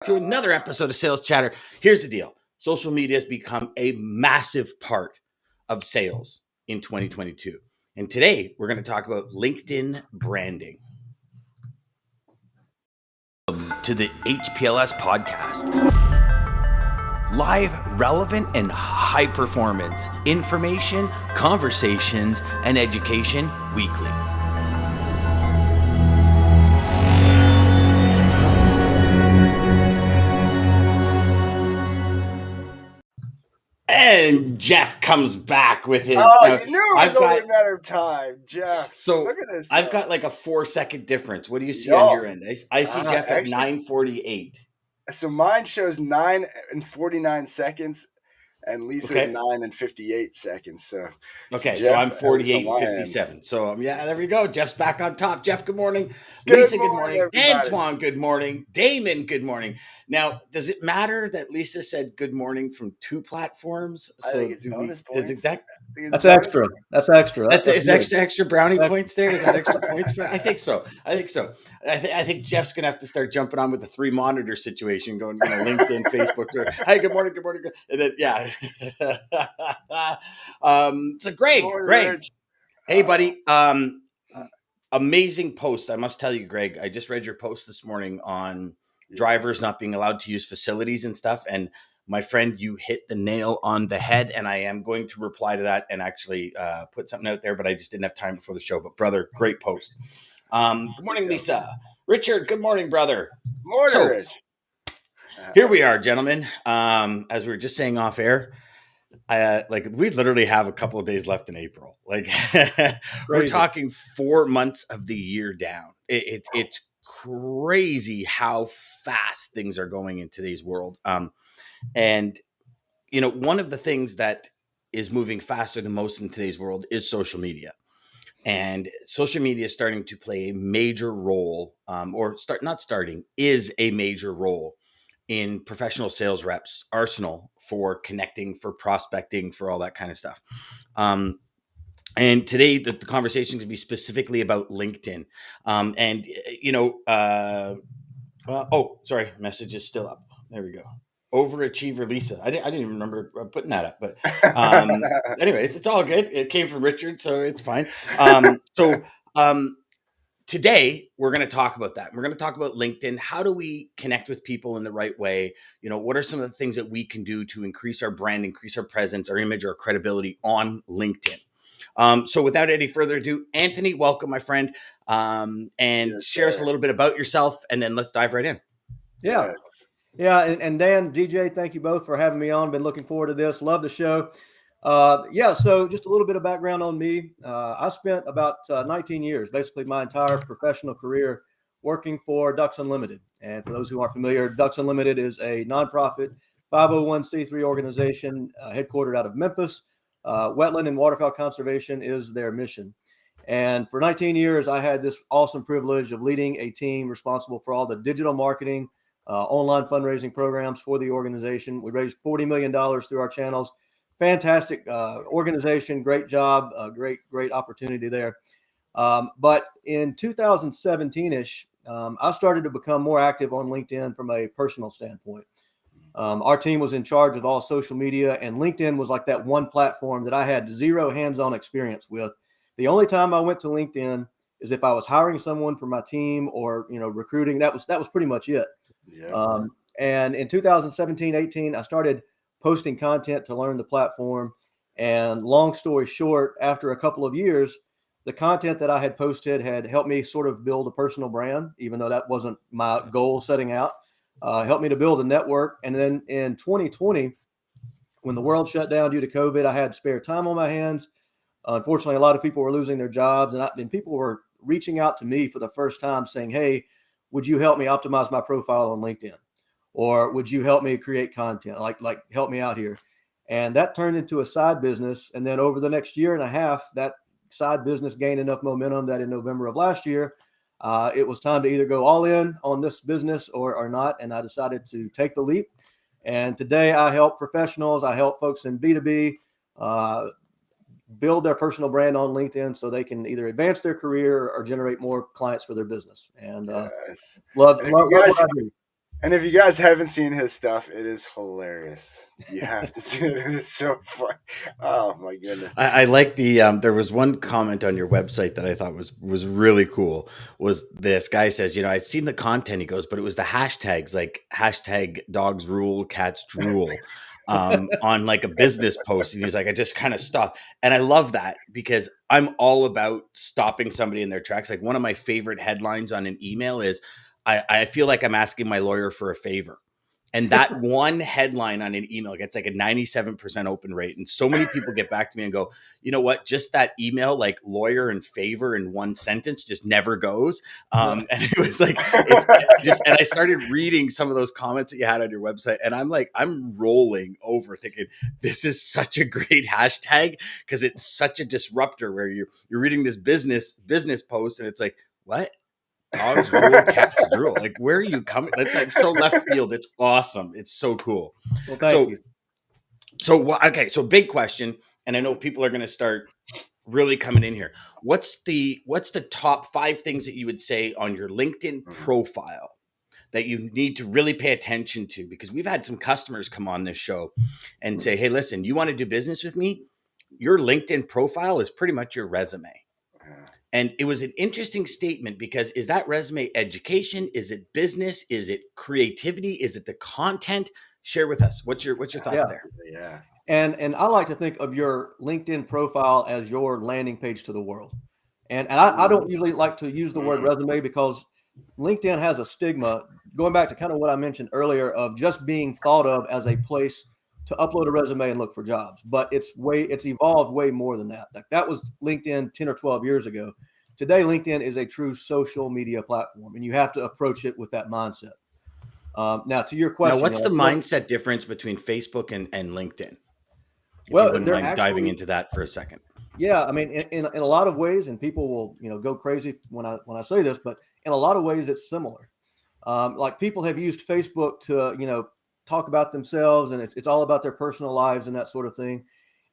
To another episode of Sales Chatter. Here's the deal. Social media has become a massive part of sales in 2022. And today we're going to talk about LinkedIn branding. To the HPLS podcast. Live, relevant, and high performance information, conversations, and education weekly. And Jeff comes back with his. You knew it was only a matter of time, Jeff. So look at this. I've got like a 4-second difference. What do you see on your end? I see Jeff at 9:48. So mine shows 9 and 49 seconds, and Lisa's 9 and 58 seconds. So so I'm 48 and 57. So there we go. Jeff's back on top. Jeff, good morning. Lisa, good morning. Everybody. Antoine, good morning. Damon, good morning. Now, does it matter that Lisa said good morning from 2 platforms? I think it's bonus points. That's extra. That's extra. That's extra brownie points there? Is that extra points? I think so. I think Jeff's going to have to start jumping on with the 3 monitor situation, going, LinkedIn, Facebook. Hey, good morning. And then, so Greg. Hey, buddy. Amazing post. I must tell you, Greg, I just read your post this morning on drivers not being allowed to use facilities and stuff. And my friend, you hit the nail on the head. And I am going to reply to that and actually put something out there, but I just didn't have time before the show. But brother, great post. Good morning, Lisa. Richard, good morning, brother. Morning, Rich. Here we are, gentlemen. As we were just saying off air, we literally have a couple of days left in April. We're talking 4 months of the year down. It's crazy how fast things are going in today's world. And one of the things that is moving faster than most in today's world is social media. And social media is starting to play a major role, is a major role in professional sales reps' arsenal for connecting, for prospecting, for all that kind of stuff. And today the conversation is going to be specifically about LinkedIn. Message is still up. There we go. Overachiever Lisa. I didn't even remember putting that up, but anyways, it's all good. It came from Richard, so it's fine. Today, we're going to talk about that. We're going to talk about LinkedIn. How do we connect with people in the right way? What are some of the things that we can do to increase our brand, increase our presence, our image, our credibility on LinkedIn? So without any further ado, Anthony, welcome, my friend. Share us a little bit about yourself, and then let's dive right in. Yeah. Yeah. And Dan, DJ, thank you both for having me on. Been looking forward to this. Love the show. So just a little bit of background on me. I spent about 19 years, basically my entire professional career, working for Ducks Unlimited. And for those who aren't familiar, Ducks Unlimited is a nonprofit 501c3 organization headquartered out of Memphis. Wetland and waterfowl conservation is their mission. And for 19 years, I had this awesome privilege of leading a team responsible for all the digital marketing, online fundraising programs for the organization. We raised $40 million through our channels. Fantastic organization, great job, great opportunity there. But in 2017-ish, I started to become more active on LinkedIn from a personal standpoint. Our team was in charge of all social media, and LinkedIn was like that one platform that I had zero hands-on experience with. The only time I went to LinkedIn is if I was hiring someone for my team or recruiting. That was pretty much it. Yeah. And in 2017-18, I started posting content to learn the platform. And long story short, after a couple of years, the content that I had posted had helped me sort of build a personal brand, even though that wasn't my goal setting out. Helped me to build a network. And then in 2020, when the world shut down due to COVID, I had spare time on my hands. Unfortunately, a lot of people were losing their jobs, and people were reaching out to me for the first time saying, hey, would you help me optimize my profile on LinkedIn? Or would you help me create content? Like help me out here. And that turned into a side business. And then over the next year and a half, that side business gained enough momentum that in November of last year, it was time to either go all in on this business or not. And I decided to take the leap. And today I help professionals. I help folks in B2B build their personal brand on LinkedIn so they can either advance their career or generate more clients for their business. And love what I do. And if you guys haven't seen his stuff, it is hilarious. You have to see it. It is so fun. Oh my goodness. I like the there was one comment on your website that I thought was really cool. Was this guy says, I'd seen the content, he goes, but it was the hashtags, like hashtag dogs rule, cats drool, on like a business post. And he's like, I just kind of stopped. And I love that because I'm all about stopping somebody in their tracks. Like one of my favorite headlines on an email is I feel like I'm asking my lawyer for a favor. And that one headline on an email gets like a 97% open rate. And so many people get back to me and go, you know what? Just that email, like lawyer and favor in one sentence just never goes. And it was like, and I started reading some of those comments that you had on your website. And I'm rolling over thinking, this is such a great hashtag because it's such a disruptor where you're reading this business post and it's like, what? Dogs rule, cats drool. Like, where are you coming? That's like so left field. It's awesome. It's so cool. Well, thank you. So big question, and I know people are going to start really coming in here. What's the top 5 things that you would say on your LinkedIn profile that you need to really pay attention to? Because we've had some customers come on this show and say, hey, listen, you want to do business with me? Your LinkedIn profile is pretty much your resume. And it was an interesting statement because is that resume education? Is it business? Is it creativity? Is it the content? Share with us. What's your thoughts there? Yeah. And I like to think of your LinkedIn profile as your landing page to the world. And I don't usually like to use the word resume because LinkedIn has a stigma, going back to kind of what I mentioned earlier, of just being thought of as a place to upload a resume and look for jobs. But it's evolved way more than that. Like that was LinkedIn 10 or 12 years ago. Today, LinkedIn is a true social media platform, and you have to approach it with that mindset. Now, to your question, now what's the mindset difference between Facebook and LinkedIn? If well, you wouldn't mind actually diving into that for a second. Yeah, I mean, in a lot of ways, and people will go crazy when I say this, but in a lot of ways, it's similar. Like people have used Facebook to talk about themselves, and it's all about their personal lives and that sort of thing.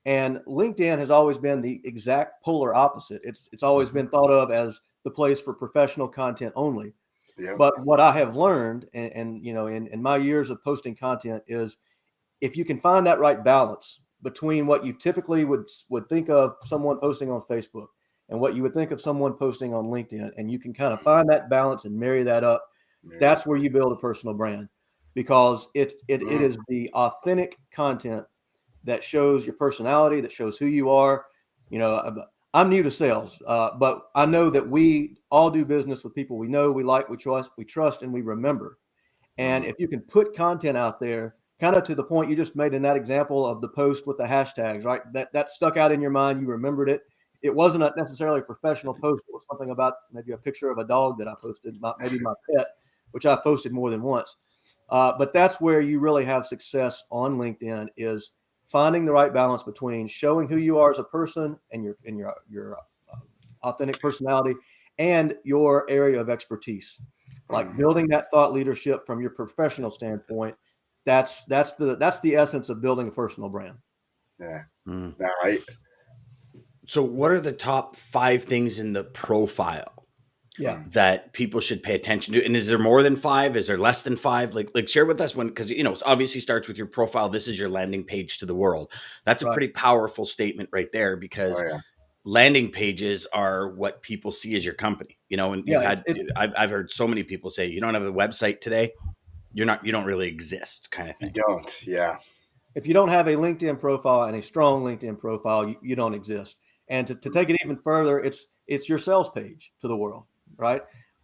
And LinkedIn has always been the exact polar opposite. It's always been thought of as the place for professional content only. Yep. But what I have learned, and in my years of posting content, is if you can find that right balance between what you typically would think of someone posting on Facebook and what you would think of someone posting on LinkedIn, and you can kind of find that balance and marry that up, that's where you build a personal brand, because it is the authentic content that shows your personality, that shows who you are. I'm new to sales, but I know that we all do business with people we know, we like, we trust, and we remember. And if you can put content out there, kind of to the point you just made in that example of the post with the hashtags, right? That stuck out in your mind. You remembered it. It wasn't necessarily a professional post. It was something about maybe a picture of a dog that I posted, maybe my pet, which I posted more than once. But that's where you really have success on LinkedIn, is finding the right balance between showing who you are as a person and your authentic personality and your area of expertise. Like building that thought leadership from your professional standpoint. That's the essence of building a personal brand. Yeah. So what are the top 5 things in the profile that people should pay attention to? And is there more than 5? Is there less than 5? Like share with us because it obviously starts with your profile. This is your landing page to the world. That's a pretty powerful statement right there, because landing pages are what people see as your company, and I've heard so many people say, you don't have a website today, you don't really exist, kind of thing. You don't. Yeah. If you don't have a LinkedIn profile and a strong LinkedIn profile, you don't exist. And to take it even further, it's your sales page to the world, right?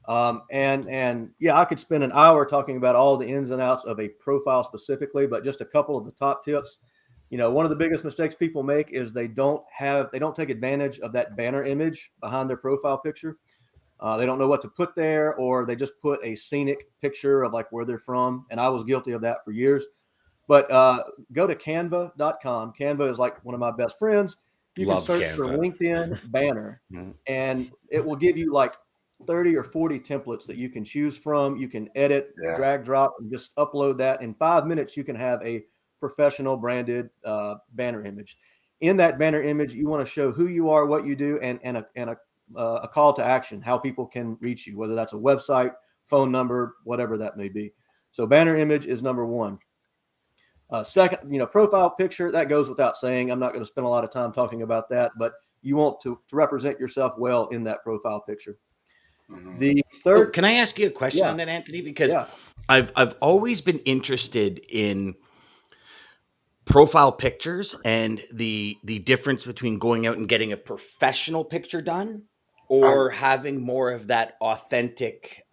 And I could spend an hour talking about all the ins and outs of a profile specifically, but just a couple of the top tips. One of the biggest mistakes people make is they don't take advantage of that banner image behind their profile picture. They don't know what to put there, or they just put a scenic picture of like where they're from. And I was guilty of that for years. But go to canva.com. Canva is like one of my best friends. You can search for LinkedIn banner, and it will give you like 30 or 40 templates that you can choose from. You can edit, drag, drop, and just upload that. In 5 minutes, you can have a professional branded banner image. In that banner image, you want to show who you are, what you do, and a call to action, how people can reach you, whether that's a website, phone number, whatever that may be. So banner image is number one. Second, profile picture, that goes without saying. I'm not going to spend a lot of time talking about that, but you want to represent yourself well in that profile picture. The third, can I ask you a question on that, Anthony? Because I've always been interested in profile pictures and the difference between going out and getting a professional picture done or having more of that authentic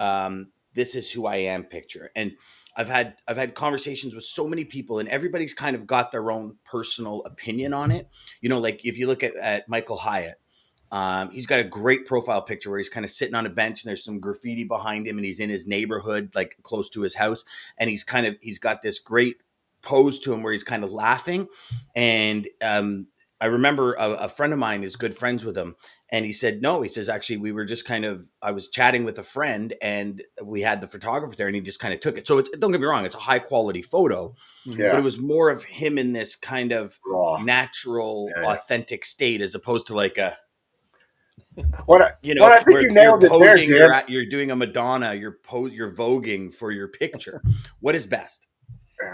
this is who I am picture. And I've had conversations with so many people, and everybody's kind of got their own personal opinion on it. Like if you look at Michael Hyatt, he's got a great profile picture where he's kind of sitting on a bench and there's some graffiti behind him, and he's in his neighborhood, like close to his house, and he's got this great pose to him where he's kind of laughing. And I remember a friend of mine is good friends with him, and he said, no, he says, actually, we were just I was chatting with a friend and we had the photographer there and he just kind of took it. So don't get me wrong, it's a high quality photo, but it was more of him in this kind of natural, authentic state, as opposed to like a, I think you nailed it there, you're doing a Madonna, you're voguing for your picture. What is best?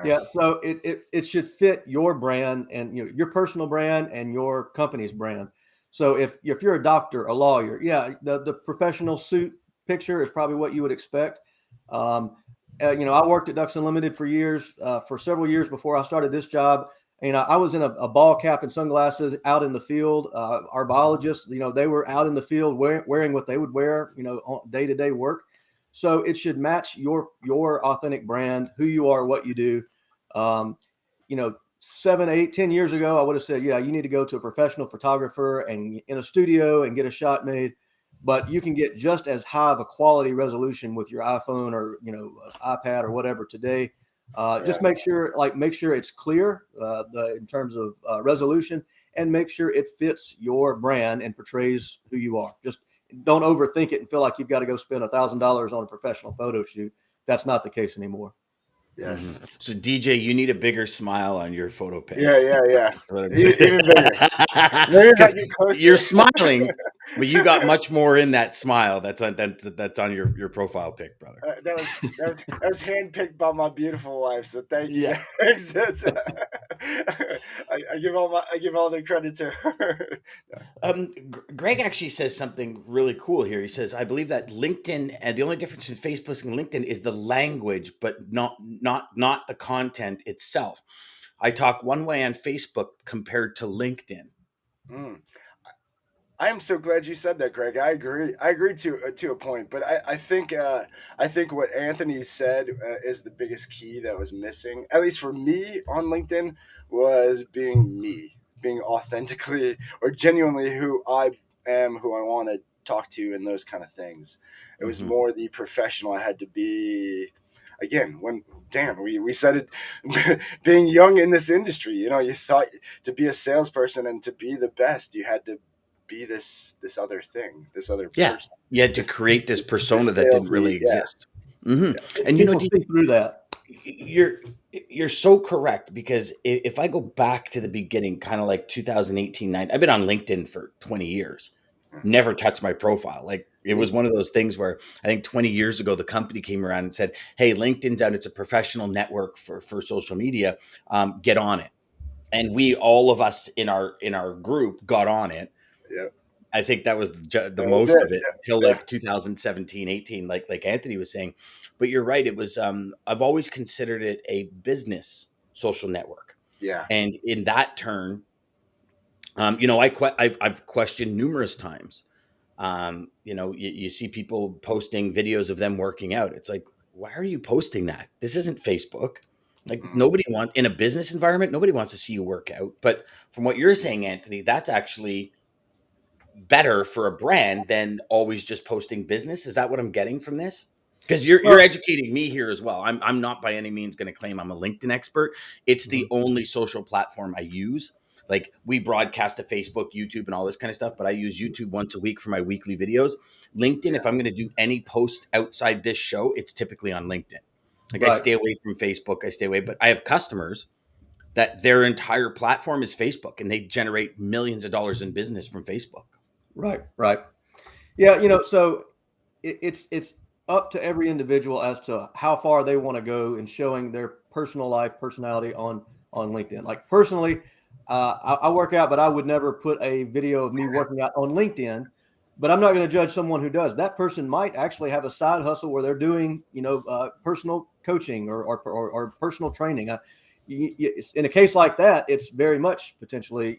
Yeah, so it should fit your brand and your personal brand and your company's brand. So if you're a doctor, a lawyer, the professional suit picture is probably what you would expect. I worked at Ducks Unlimited for years, for several years before I started this job. I was in a ball cap and sunglasses out in the field. Our biologists, they were out in the field wearing what they would wear, on day-to-day work. So it should match your authentic brand, who you are, what you do. 7, 8, 10 years ago, I would have said, you need to go to a professional photographer and in a studio and get a shot made. But you can get just as high of a quality resolution with your iPhone or iPad or whatever today. Just make sure it's clear in terms of resolution, and make sure it fits your brand and portrays who you are. Just don't overthink it and feel like you've got to go spend $1,000 on a professional photo shoot. That's not the case anymore. Yes. Mm-hmm. So DJ, you need a bigger smile on your photo page. Yeah. Even bigger. You're smiling, but you got much more in that smile that's on your profile pic, brother. That was handpicked by my beautiful wife. So thank you. Yeah. I give all the credit to her. Greg actually says something really cool here. He says, I believe that LinkedIn, and the only difference between Facebook and LinkedIn is the language, but not the content itself. I talk one way on Facebook compared to LinkedIn. I am so glad you said that, Greg. I agree to a point, but I think what Anthony said is the biggest key that was missing, at least for me on LinkedIn, was being me, being authentically or genuinely who I am, who I want to talk to, and those kind of things. It was more the professional I had to be. Again, we said it, being young in this industry, you thought to be a salesperson and to be the best, you had to be this other thing, this other person. You had to create this persona that didn't really exist. Mm-hmm. And people think through that. You're so correct, because if I go back to the beginning, kind of like 2018, 9, I've been on LinkedIn for 20 years. Never touched my profile. Like, it was one of those things where I think 20 years ago, the company came around and said, hey, LinkedIn's out. It's a professional network for social media. Get on it. And all of us in our group got on it. Yeah. I think that was the most of it until like 2017, 18, like Anthony was saying. But you're right. It was, I've always considered it a business social network. Yeah. And in that turn, I've questioned numerous times. You see people posting videos of them working out. It's like, why are you posting that? This isn't Facebook. Like, nobody wants, in a business environment, nobody wants to see you work out. But from what you're saying, Anthony, that's actually better for a brand than always just posting business. Is that what I'm getting from this? Because you're educating me here as well. I'm not by any means going to claim I'm a LinkedIn expert. It's the only social platform I use. Like, we broadcast to Facebook, YouTube, and all this kind of stuff, but I use YouTube once a week for my weekly videos. LinkedIn, if I'm going to do any post outside this show, it's typically on LinkedIn. Like, I stay away from Facebook. But I have customers that their entire platform is Facebook, and they generate millions of dollars in business from Facebook. Right. Yeah. So it's up to every individual as to how far they want to go in showing their personal life, personality on LinkedIn. Like personally, I work out, but I would never put a video of me working out on LinkedIn. But I'm not going to judge someone who does. That person might actually have a side hustle where they're doing, personal coaching or personal training. In a case like that, it's very much potentially,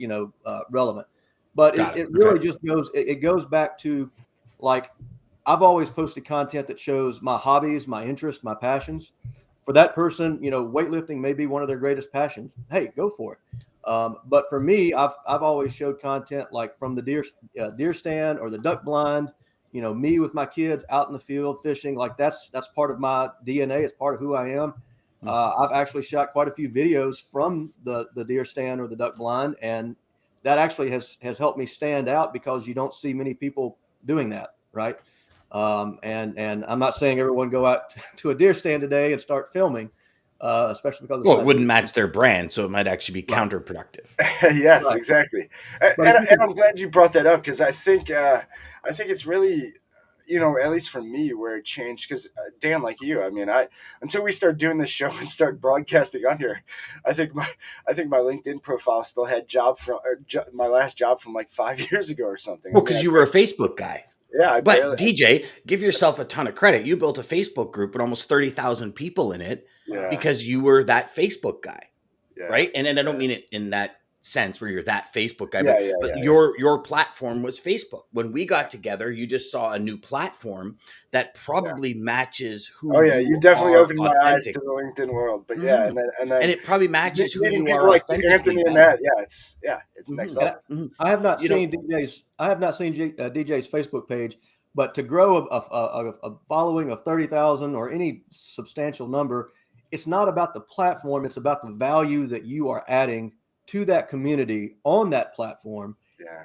relevant. But it really just goes. It goes back to, like, I've always posted content that shows my hobbies, my interests, my passions. For that person, weightlifting may be one of their greatest passions. Hey, go for it. But for me, I've always showed content like from the deer stand or the duck blind. Me with my kids out in the field fishing. Like that's part of my DNA. It's part of who I am. I've actually shot quite a few videos from the deer stand or the duck blind, and that actually has helped me stand out because you don't see many people doing that, right? And I'm not saying everyone go out to a deer stand today and start filming, especially because it wouldn't match their brand, so it might actually be counterproductive. Yes, right. Exactly. And I'm glad you brought that up because I think it's really, at least for me, where it changed. Because Dan, like you, I mean, until we start doing this show and start broadcasting on here, I think my LinkedIn profile still had my last job from like 5 years ago or something. Well, because you were a Facebook guy. Yeah, but DJ, give yourself a ton of credit. You built a Facebook group with almost 30,000 people in it because you were that Facebook guy, right? And then I don't mean it in that sense where you're that Facebook guy, but your platform was Facebook. When we got together, you just saw a new platform that probably matches who. You definitely opened my eyes to the LinkedIn world. But and it probably matches who you are like Anthony and that. It's next level. I have not seen DJ's. I have not seen DJ's Facebook page, but to grow a following of 30,000 or any substantial number, it's not about the platform. It's about the value that you are adding to that community on that platform.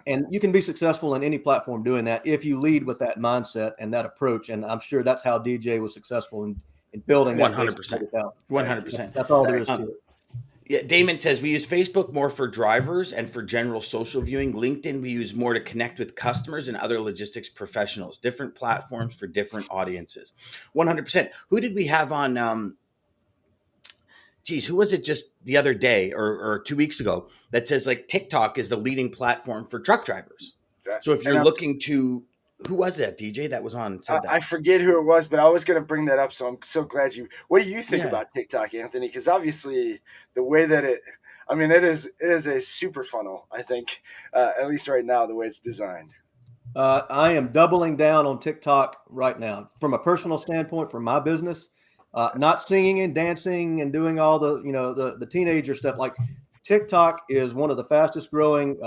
And you can be successful in any platform doing that if you lead with that mindset and that approach. And I'm sure that's how DJ was successful in building 100%. 100%. That's all there is to it. Yeah, Damon says we use Facebook more for drivers and for general social viewing. LinkedIn we use more to connect with customers and other logistics professionals. Different platforms for different audiences. 100%. Who did we have on? Who was it just the other day or 2 weeks ago that says like TikTok is the leading platform for truck drivers? So if you're looking to, who was that DJ that was on? I forget who it was, but I was going to bring that up. So I'm so glad you. What do you think about TikTok, Anthony? Because obviously the way that it is a super funnel. I think at least right now the way it's designed. I am doubling down on TikTok right now from a personal standpoint for my business. Not singing and dancing and doing all the the teenager stuff. Like TikTok is one of the fastest growing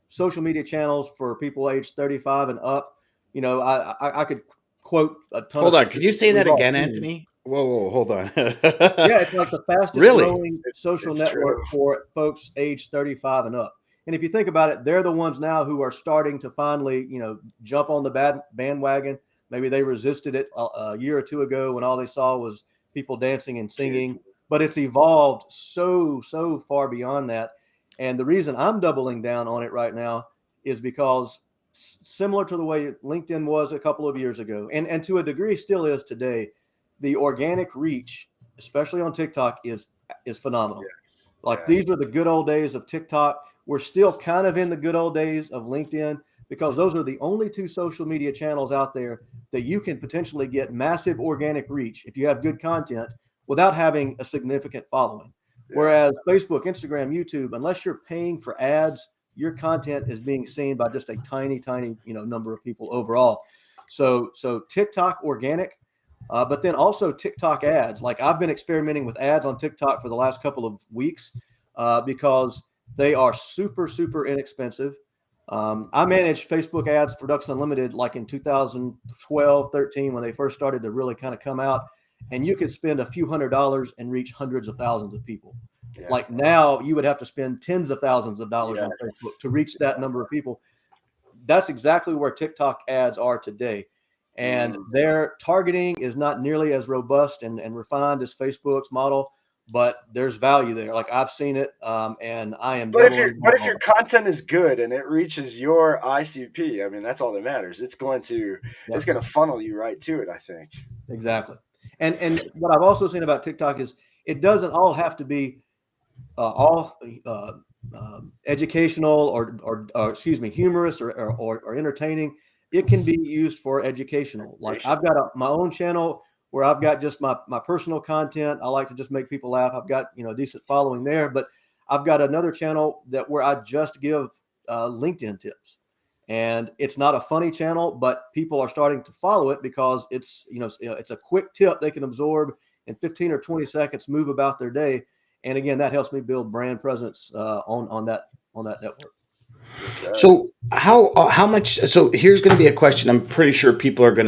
social media channels for people aged 35 and up. I could quote a ton. Hold on, could you say that again, Anthony? Whoa, hold on. It's like the fastest growing social network for folks aged 35 and up. And if you think about it, they're the ones now who are starting to finally, jump on the bandwagon. Maybe they resisted it a year or two ago when all they saw was people dancing and singing, but it's evolved so far beyond that. And the reason I'm doubling down on it right now is because similar to the way LinkedIn was a couple of years ago, and to a degree still is today, the organic reach, especially on TikTok, is phenomenal. These are the good old days of TikTok. We're still kind of in the good old days of LinkedIn, because those are the only two social media channels out there that you can potentially get massive organic reach if you have good content without having a significant following. Whereas Facebook, Instagram, YouTube, unless you're paying for ads, your content is being seen by just a tiny, number of people overall. So TikTok organic, but then also TikTok ads. Like I've been experimenting with ads on TikTok for the last couple of weeks because they are super inexpensive. I managed Facebook ads for Ducks Unlimited like in 2012, 13, when they first started to really kind of come out, and you could spend a few $100s and reach hundreds of thousands of people. Like now you would have to spend tens of thousands of dollars on Facebook to reach that number of people. That's exactly where TikTok ads are today. And their targeting is not nearly as robust and refined as Facebook's model, but there's value there. Like I've seen it, and I am But doubling but down if on your it. content is good and it reaches your ICP, I mean, that's all that matters. It's going Yeah, to funnel you right to it, I think. exactly. And what I've also seen about TikTok is it doesn't all have to be all educational or excuse me, humorous or entertaining. It can be used for educational. Like I've got my own channel where I've got just my personal content. I like to just make people laugh. I've got, a decent following there, but I've got another channel where I just give LinkedIn tips. And it's not a funny channel, but people are starting to follow it because it's, it's a quick tip they can absorb in 15 or 20 seconds, move about their day. And again, that helps me build brand presence on that network. So how much? So here's going to be a question. I'm pretty sure people are going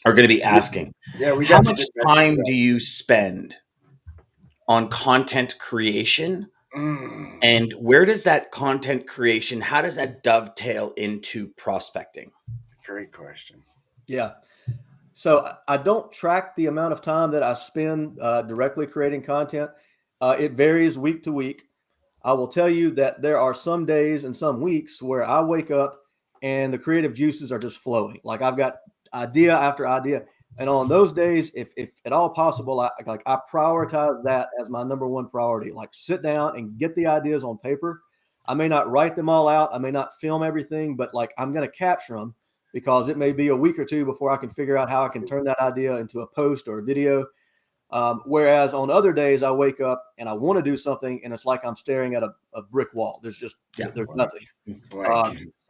to be asking. Yeah, we How got some much good time messages. do you spend on content creation? And where does that content creation? How does that dovetail into prospecting? Great question. Yeah. So I don't track the amount of time that I spend directly creating content. It varies week to week. I will tell you that there are some days and some weeks where I wake up and the creative juices are just flowing. Like I've got idea after idea. And on those days, if at all possible, I prioritize that as my number one priority. Like sit down and get the ideas on paper. I may not write them all out. I may not film everything, but like I'm going to capture them because it may be a week or two before I can figure out how I can turn that idea into a post or a video. Whereas on other days, I wake up and I want to do something, and it's like I'm staring at a brick wall. There's just there's nothing.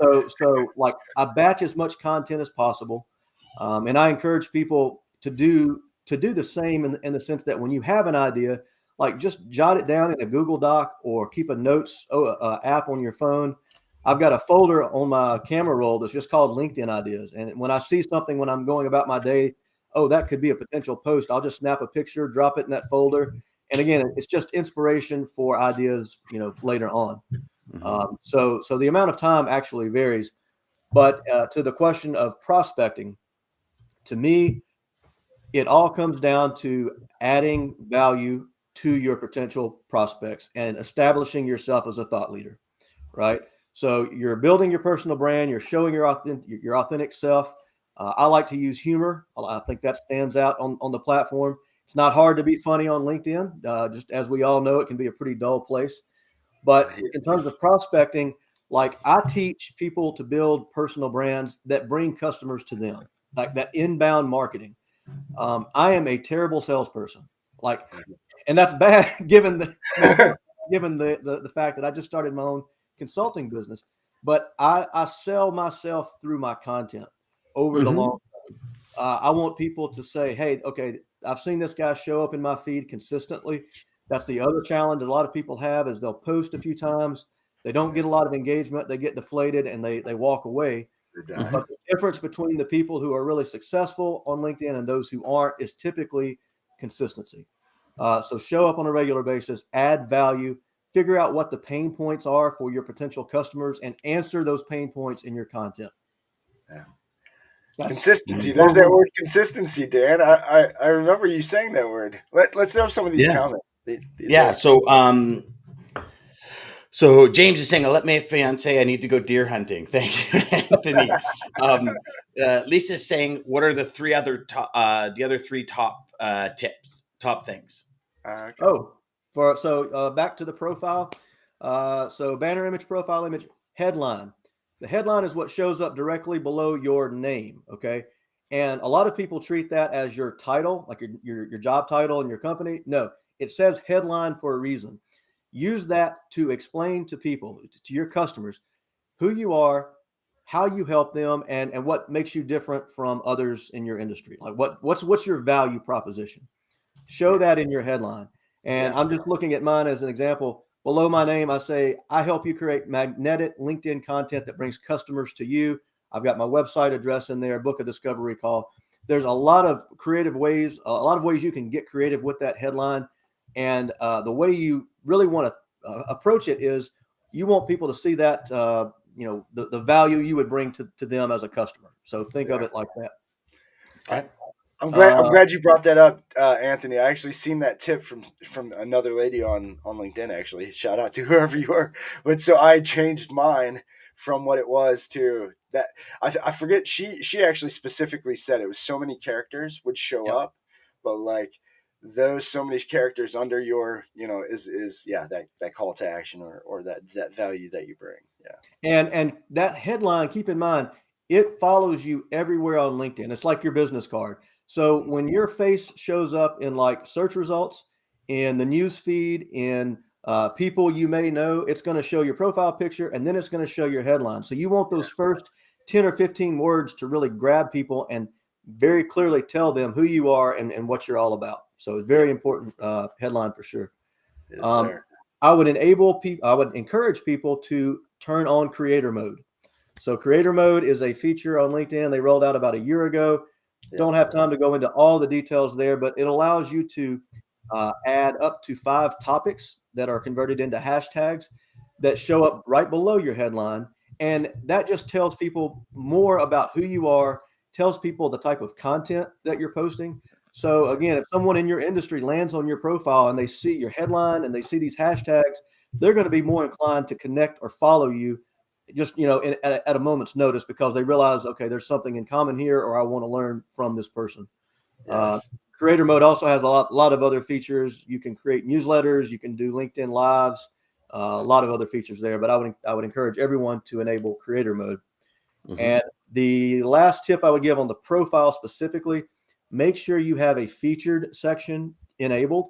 So like I batch as much content as possible, and I encourage people to do the same in the sense that when you have an idea, like just jot it down in a Google Doc or keep a notes app on your phone. I've got a folder on my camera roll that's just called LinkedIn Ideas, and when I see something when I'm going about my day, oh, that could be a potential post, I'll just snap a picture, drop it in that folder. And again, it's just inspiration for ideas, later on. So the amount of time actually varies. But to the question of prospecting, to me, it all comes down to adding value to your potential prospects and establishing yourself as a thought leader, right? So you're building your personal brand, you're showing your authentic self. I like to use humor. I think that stands out on the platform. It's not hard to be funny on LinkedIn. Just as we all know, it can be a pretty dull place. But in terms of prospecting, like I teach people to build personal brands that bring customers to them, like that inbound marketing. I am a terrible salesperson, like, and that's bad given the fact that I just started my own consulting business. But I sell myself through my content over the long term. I want people to say, hey, okay, I've seen this guy show up in my feed consistently. That's the other challenge that a lot of people have is they'll post a few times. They don't get a lot of engagement. They get deflated and they walk away. But the difference between the people who are really successful on LinkedIn and those who aren't is typically consistency. So show up on a regular basis, add value, figure out what the pain points are for your potential customers, and answer those pain points in your content. Yeah. Consistency. There's that word consistency, Dan. I remember you saying that word. Let's know some of these comments. So James is saying, "I let my fiance. I need to go deer hunting." Thank you, Anthony. Lisa's saying, "What are the other three top tips, top things?" Okay. Back to the profile. So banner image, profile image, headline. The headline is what shows up directly below your name. Okay. And a lot of people treat that as your title, like your job title in your company. No, it says headline for a reason. Use that to explain to people, to your customers, who you are, how you help them, and what makes you different from others in your industry. Like what's your value proposition? Show that in your headline. And I'm just looking at mine as an example. Below my name, I say, I help you create magnetic LinkedIn content that brings customers to you. I've got my website address in there, book a discovery call. There's a lot of creative ways, you can get creative with that headline. And the way you really want to approach it is you want people to see that, the value you would bring to them as a customer. So think of it like that. I'm glad you brought that up, Anthony. I actually seen that tip from another lady on LinkedIn. Actually, shout out to whoever you are. But so I changed mine from what it was to that. I forget. She actually specifically said it was so many characters would show Yep. up, but like those so many characters under your is yeah, that call to action or that value that you bring. Yeah. And that headline, keep in mind, it follows you everywhere on LinkedIn. It's like your business card. So when your face shows up in like search results, in the news feed, in people you may know, it's going to show your profile picture, and then it's going to show your headline. So you want those first 10 or 15 words to really grab people and very clearly tell them who you are and what you're all about. So it's very important headline for sure. Yes, sir. I would encourage people to turn on creator mode. So creator mode is a feature on LinkedIn they rolled out about a year ago. Don't have time to go into all the details there, but it allows you to add up to 5 topics that are converted into hashtags that show up right below your headline. And that just tells people more about who you are, tells people the type of content that you're posting. So again, if someone in your industry lands on your profile and they see your headline and they see these hashtags, they're going to be more inclined to connect or follow you just, at a moment's notice because they realize, okay, there's something in common here, or I want to learn from this person. Yes. Creator mode also has a lot of other features. You can create newsletters, you can do LinkedIn lives, a lot of other features there, but I would encourage everyone to enable creator mode. Mm-hmm. And the last tip I would give on the profile specifically, make sure you have a featured section enabled.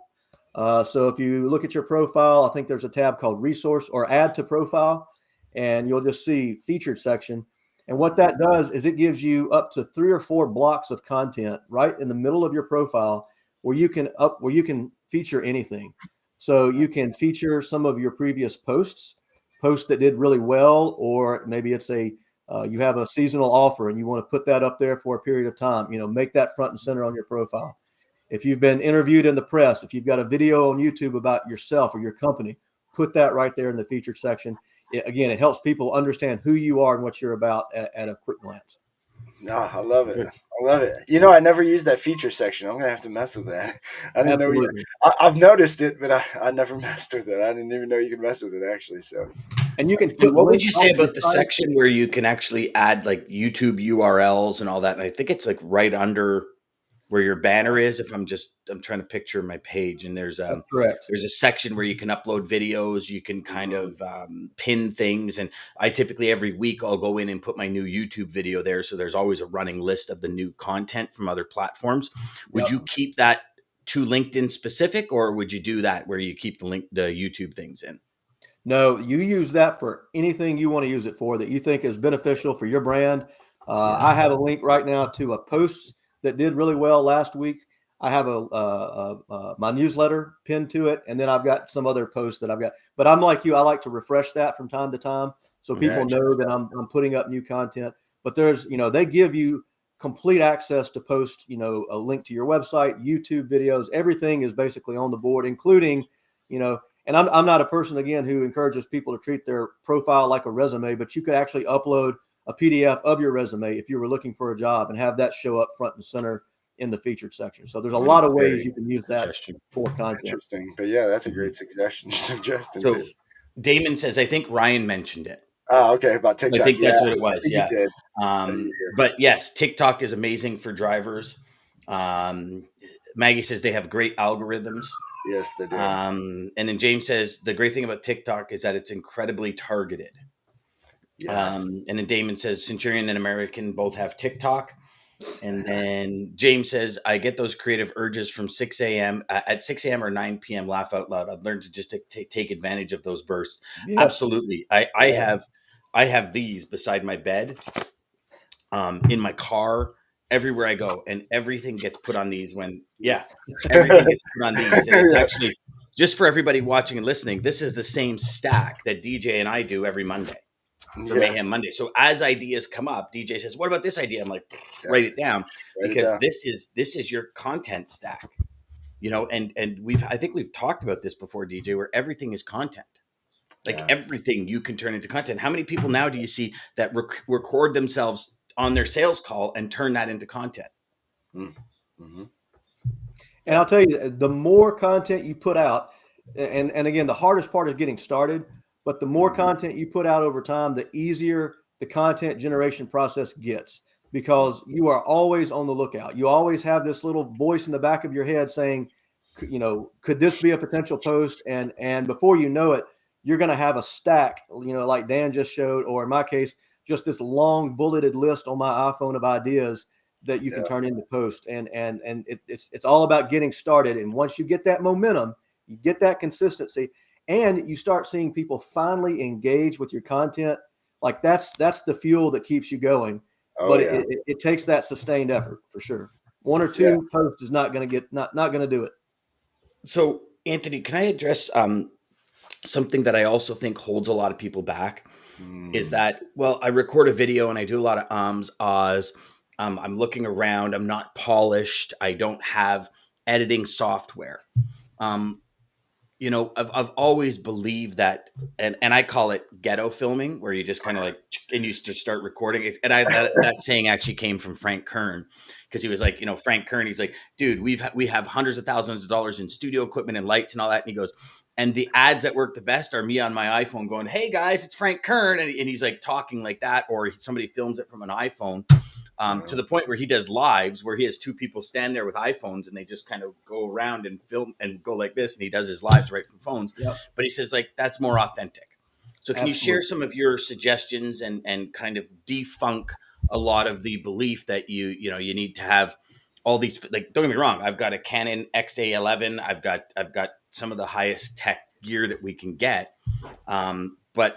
So if you look at your profile, I think there's a tab called resource or add to profile, and you'll just see featured section. And what that does is it gives you up to 3 or 4 blocks of content right in the middle of your profile where you can feature anything. So you can feature some of your previous posts that did really well, or maybe it's you have a seasonal offer and you want to put that up there for a period of time. Make that front and center on your profile. If you've been interviewed in the press, if you've got a video on YouTube about yourself or your company, put that right there in the featured section. It helps people understand who you are and what you're about at a quick glance. No, I love it. I love it. I never used that feature section. I'm gonna have to mess with that. I didn't know. I've noticed it, but I never messed with it. I didn't even know you could mess with it actually. So, and you can. What would you say about the section where you can actually add like YouTube URLs and all that? And I think it's like right under where your banner is. If I'm trying to picture my page, and there's a section where you can upload videos, you can kind of pin things. And I typically every week I'll go in and put my new YouTube video there. So there's always a running list of the new content from other platforms. Would you keep that to LinkedIn specific, or would you do that where you keep the YouTube things in? No, you use that for anything you want to use it for that you think is beneficial for your brand. I have a link right now to a post that did really well last week. I have my newsletter pinned to it, and then I've got some other posts that I've got. But I'm like you; I like to refresh that from time to time so people know that I'm putting up new content. But there's, they give you complete access to post, a link to your website, YouTube videos. Everything is basically on the board, including, and I'm not a person, again, who encourages people to treat their profile like a resume, but you could actually upload a PDF of your resume if you were looking for a job and have that show up front and center in the featured section. So there's a lot of ways you can use that for content. Interesting. But yeah, that's a great suggestion. So Damon says, I think Ryan mentioned it. Oh, okay. About TikTok. I think that's what it was. Yeah. He did. But yes, TikTok is amazing for drivers. Maggie says they have great algorithms. Yes, they do. And then James says the great thing about TikTok is that it's incredibly targeted. Yes. And then Damon says Centurion and American both have TikTok. And then James says, I get those creative urges from 6 a.m. At 6 a.m. or 9 p.m. Laugh out loud. I've learned to just take advantage of those bursts. Yes. Absolutely. I have these beside my bed, in my car, everywhere I go, and everything gets put on these everything gets put on these. And it's actually, just for everybody watching and listening, this is the same stack that DJ and I do every Monday. For Mayhem Monday. So as ideas come up, DJ says, what about this idea? I'm like, write it down, because this is your content stack, and I think we've talked about this before, DJ, where everything is content. Like everything you can turn into content. How many people now do you see that record themselves on their sales call and turn that into content? Mm-hmm. And I'll tell you, the more content you put out, and again, the hardest part is getting started, but the more content you put out over time, the easier the content generation process gets, because you are always on the lookout. You always have this little voice in the back of your head saying, could this be a potential post? And before you know it, you're going to have a stack, like Dan just showed, or in my case, just this long bulleted list on my iPhone of ideas that you can turn into post. And it's all about getting started. And once you get that momentum, you get that consistency, and you start seeing people finally engage with your content. Like that's the fuel that keeps you going. But it takes that sustained effort for sure. One or two posts is not going to do it. So Anthony, can I address something that I also think holds a lot of people back? Is that, well, I record a video and I do a lot of ahs. I'm looking around. I'm not polished. I don't have editing software. I've always believed that, and I call it ghetto filming, where you just kind of like, and you just start recording it. And that saying actually came from Frank Kern, because he was like, Frank Kern, he's like, dude, we have hundreds of thousands of dollars in studio equipment and lights and all that. And he goes, and the ads that work the best are me on my iPhone going, hey guys, it's Frank Kern. And he's like talking like that, or somebody films it from an iPhone. To the point where he does lives where he has two people stand there with iPhones and they just kind of go around and film and go like this. And he does his lives right from phones. Yep. But he says, like, that's more authentic. So can you share some of your suggestions and kind of defunk a lot of the belief that you need to have all these, like, don't get me wrong, I've got a Canon XA11. I've got some of the highest tech gear that we can get. But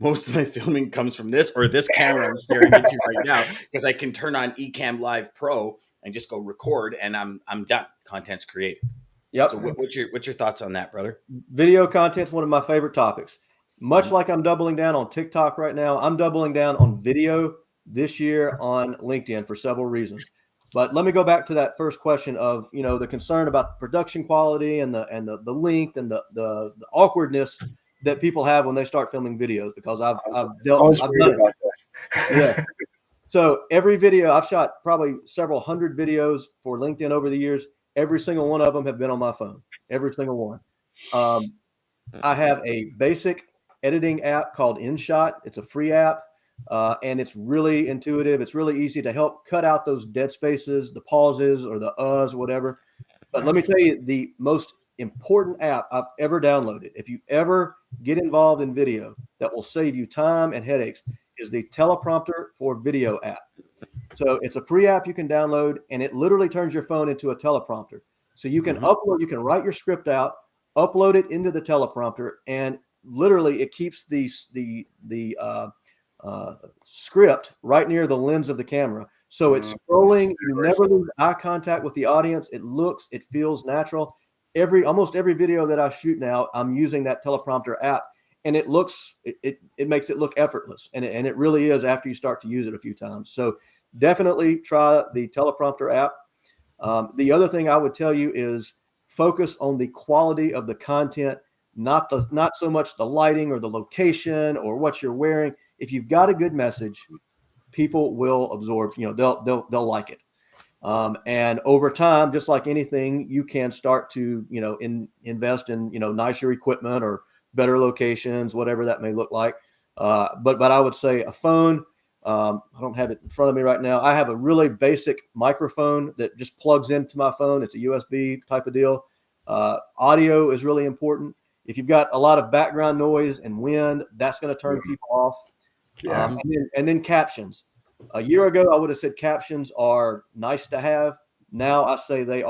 most of my filming comes from this camera I'm staring into right now, because I can turn on Ecamm Live Pro and just go record, and I'm done. Content's created. Yep. So what's your thoughts on that, brother? Video content's one of my favorite topics. Much like I'm doubling down on TikTok right now, I'm doubling down on video this year on LinkedIn for several reasons. But let me go back to that first question of, the concern about the production quality and the length and the awkwardness that people have when they start filming videos, because I've done it. Yeah. So every video I've shot, probably several hundred videos for LinkedIn over the years. Every single one of them have been on my phone. Every single one. I have a basic editing app called InShot. It's a free app, and it's really intuitive. It's really easy to help cut out those dead spaces, the pauses, or the whatever. But let me tell you, the most important app I've ever downloaded, if you ever get involved in video, that will save you time and headaches, is the Teleprompter for Video app. So it's a free app you can download, and it literally turns your phone into a teleprompter. So you can you can write your script out, upload it into the teleprompter, and literally it keeps the script right near the lens of the camera. So it's scrolling. You never lose eye contact with the audience. It feels natural. Almost every video that I shoot now, I'm using that teleprompter app, and it makes it look effortless. And it really is after you start to use it a few times. So definitely try the teleprompter app. The other thing I would tell you is focus on the quality of the content, not so much the lighting or the location or what you're wearing. If you've got a good message, people will absorb, they'll like it. And over time, just like anything, you can start to, invest in, nicer equipment or better locations, whatever that may look like. But I would say a phone, I don't have it in front of me right now. I have a really basic microphone that just plugs into my phone. It's a USB type of deal. Audio is really important. If you've got a lot of background noise and wind, that's going to turn people off. Yeah. And then captions. A year ago, I would have said captions are nice to have. Now I say they're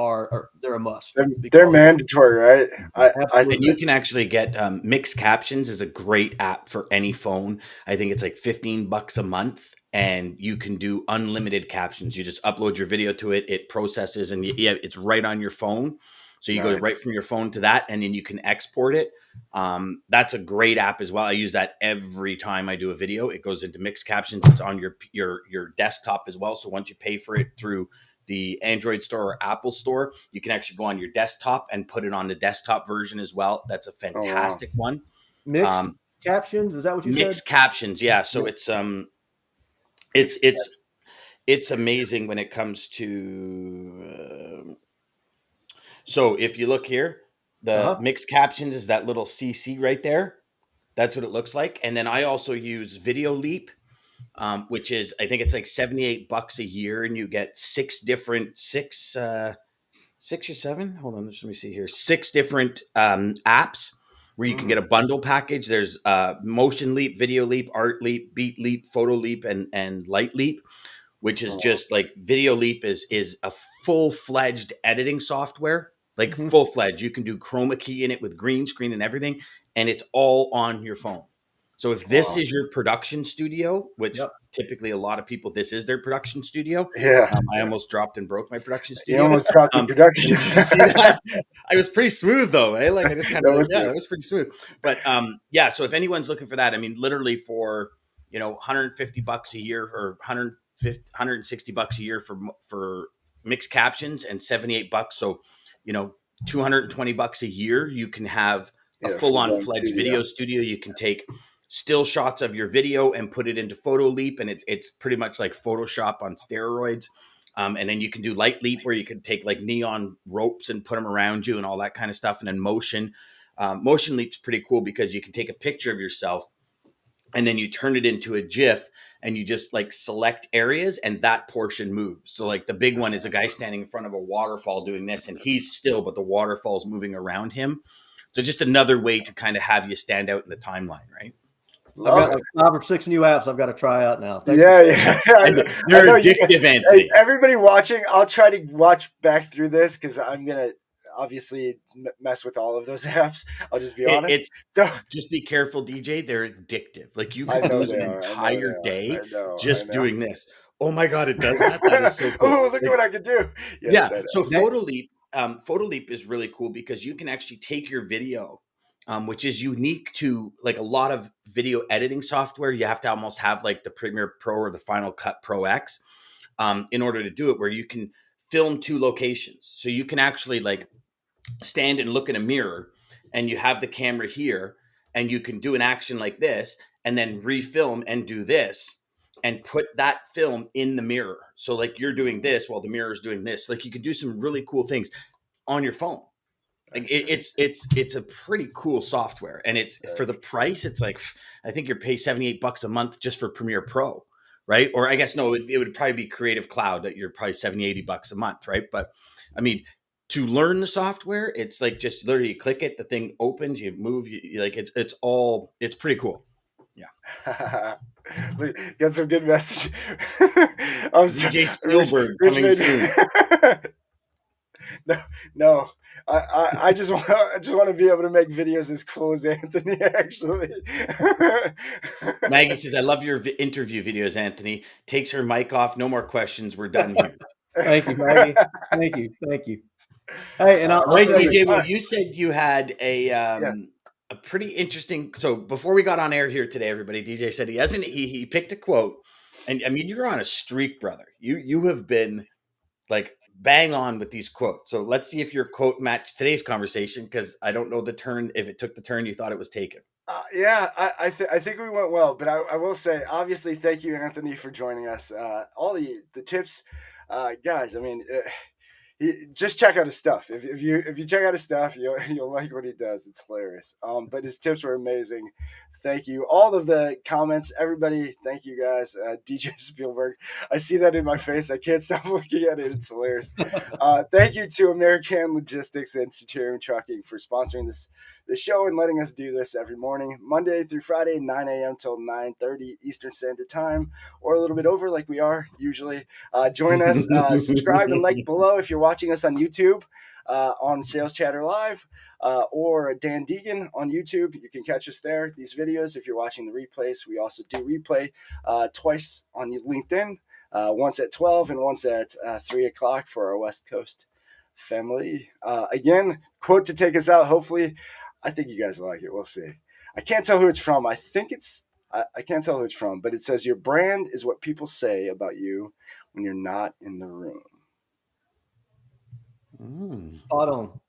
a must. They're mandatory, right? And you can actually get Mixed Captions is a great app for any phone. I think it's like $15 a month, and you can do unlimited captions. You just upload your video to it, it processes, and it's right on your phone. So you go right from your phone to that, and then you can export it. That's a great app as well. I use that every time I do a video. It goes into Mixed Captions. It's on your desktop as well. So once you pay for it through the Android store or Apple store, you can actually go on your desktop and put it on the desktop version as well. That's a fantastic one. Mixed Captions, is that what you said? Mixed Captions, yeah. So it's it's amazing when it comes to. So if you look here, the mixed captions is that little CC right there. That's what it looks like. And then I also use Video Leap, which is, I think it's like $78 a year, and you get six or seven. Hold on, let me see here. 6 different apps where you can get a bundle package. There's Motion Leap, Video Leap, Art Leap, Beat Leap, Photo Leap, and Light Leap, which is just like Video Leap is a full-fledged editing software, like full-fledged. You can do chroma key in it with green screen and everything, and it's all on your phone. So if this is your production studio, which typically a lot of people, this is their production studio. I almost dropped and broke my production studio. You almost dropped the production. Did you see that? I was pretty smooth though, eh? Like I just kind of that was pretty smooth. But so if anyone's looking for that, I mean, literally for $150 a year or $160 a year for mixed captions and $78. So $220 a year, you can have a full-on fledged video studio. You can take still shots of your video and put it into Photo Leap, and it's pretty much like Photoshop on steroids. And then you can do Light Leap, where you can take like neon ropes and put them around you and all that kind of stuff. And then Motion Leap's pretty cool because you can take a picture of yourself and then you turn it into a GIF, and you just like select areas and that portion moves. So like the big one is a guy standing in front of a waterfall doing this, and he's still, but the waterfall's moving around him. So just another way to kind of have you stand out in the timeline, right? I've got like 5 or 6 new apps I've got to try out now. They're addictive, Anthony. Hey, everybody watching, I'll try to watch back through this because I'm going to obviously mess with all of those apps. I'll just be honest. So just be careful, DJ. They're addictive. Like you could lose an entire day just doing this. Oh my God, it does that? That is so cool. Oh, look at what I could do. Yes, so Photo Leap is really cool because you can actually take your video, which is unique to like a lot of video editing software. You have to almost have like the Premiere Pro or the Final Cut Pro X in order to do it, where you can film 2 locations. So you can actually like stand and look in a mirror, and you have the camera here, and you can do an action like this and then refilm and do this and put that film in the mirror. So like you're doing this while the mirror is doing this. Like you can do some really cool things on your phone. Like it's a pretty cool software, and it's for the price. It's like, I think you're paying $78 a month just for Premiere Pro, right? Or I guess no, it would probably be Creative Cloud that you're probably $70-$80 a month, right? But I mean, to learn the software, it's like just literally you click it, the thing opens, you move, you like it's pretty cool. Yeah. Got some good message. DJ Spielberg coming soon. No. I just want to be able to make videos as cool as Anthony. Actually, Maggie says, "I love your interview videos, Anthony." Takes her mic off. No more questions. We're done here. Thank you, Maggie. Thank you. Hey, and I'll right, DJ. Well, you said you had a pretty interesting. So before we got on air here today, everybody, DJ said he picked a quote, and I mean, you're on a streak, brother. You have been like bang on with these quotes. So let's see if your quote matched today's conversation, because I don't know if it took the turn you thought it was taken. I think we went well, but I will say, obviously, thank you, Anthony, for joining us. All the tips, guys. I mean, just check out his stuff. If you check out his stuff, you'll like what he does. It's hilarious. But his tips were amazing. Thank you. All of the comments, everybody. Thank you guys. DJ Spielberg. I see that in my face. I can't stop looking at it. It's hilarious. Thank you to American Logistics and Centurion Trucking for sponsoring this show and letting us do this every morning, Monday through Friday, 9 a.m. till 9:30 Eastern Standard Time, or a little bit over like we are usually. Join us, subscribe and like below if you're watching us on YouTube, on Sales Chatter Live, or Dan Deegan on YouTube. You can catch us there. These videos, if you're watching the replays, we also do replay twice on LinkedIn, once at 12 and once at 3 o'clock for our West Coast family. Again, quote to take us out, hopefully. I think you guys like it. We'll see. I can't tell who it's from. I can't tell who it's from, but it says, "Your brand is what people say about you when you're not in the room." Spot on.